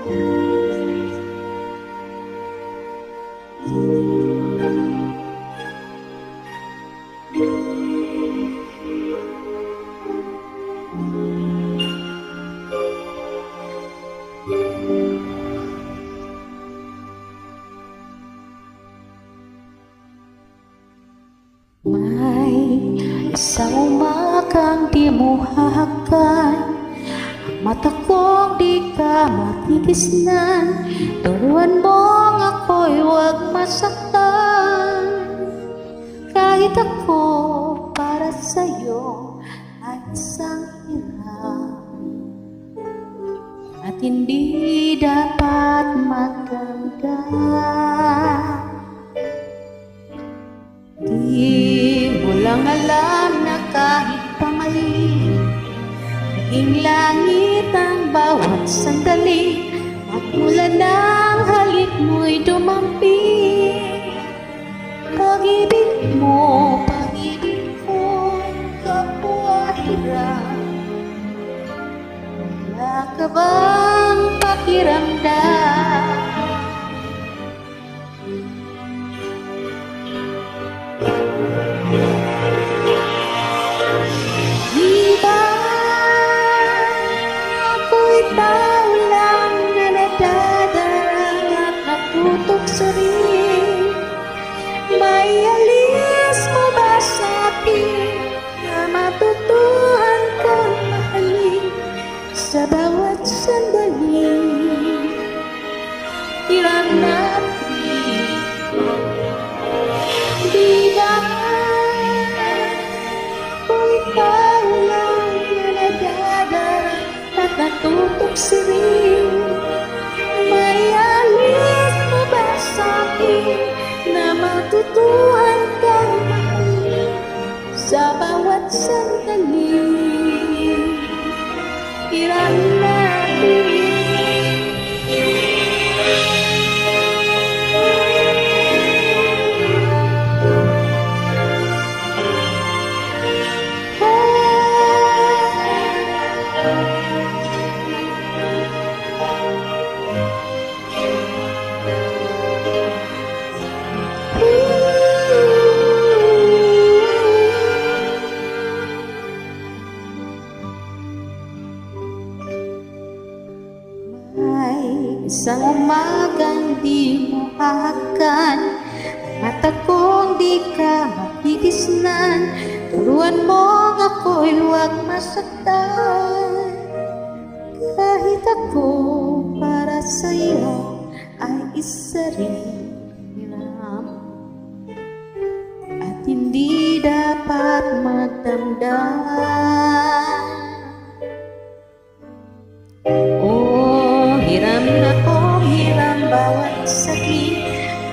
May isang umagang di mo hahakan, ang mata kong di ka matigisnan. Turuan mong ako'y huwag masaktan, kahit ako para sa'yo ay isang hirap at hindi dapat matanggap. Di mo lang alam na kahit pamali, naging langit ang bawat sandali. Magmula ng halik mo'y dumampi. Pag-ibig mo, pag-ibig ko, kapwa hirap. Wala ka bang pakiramdam? Di ba ako'y tao lang na nadadarang at natutok sa rin? May alis mo ba sa akin na matutuhan kang mahalin sa bawat sandali? Hirap natin, di ba ako'y tao lang na nadadarang at natutok sa rin? May alis mo ba sa akin na matutuhan kang mahalin sa bawat sandali? Hirap natin. Isang umagang di mo hahakan, mata kong di ka matigisnan. Turuan mong ako'y huwag masaktan, kahit ako para sa'yo ay isa rin hiram at hindi dapat magdamdam. Hiram na ko, hiram bawat sakit.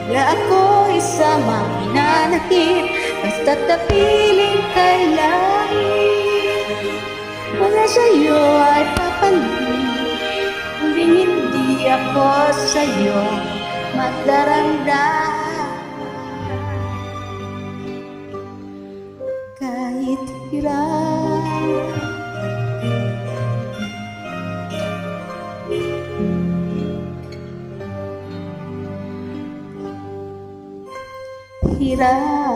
Wala ako isama pinanakit, basta't napiling kay langit. Wala sa'yo ay papalit, hindi ako sa'yo magdaramdam. Kahit hirap, hirap.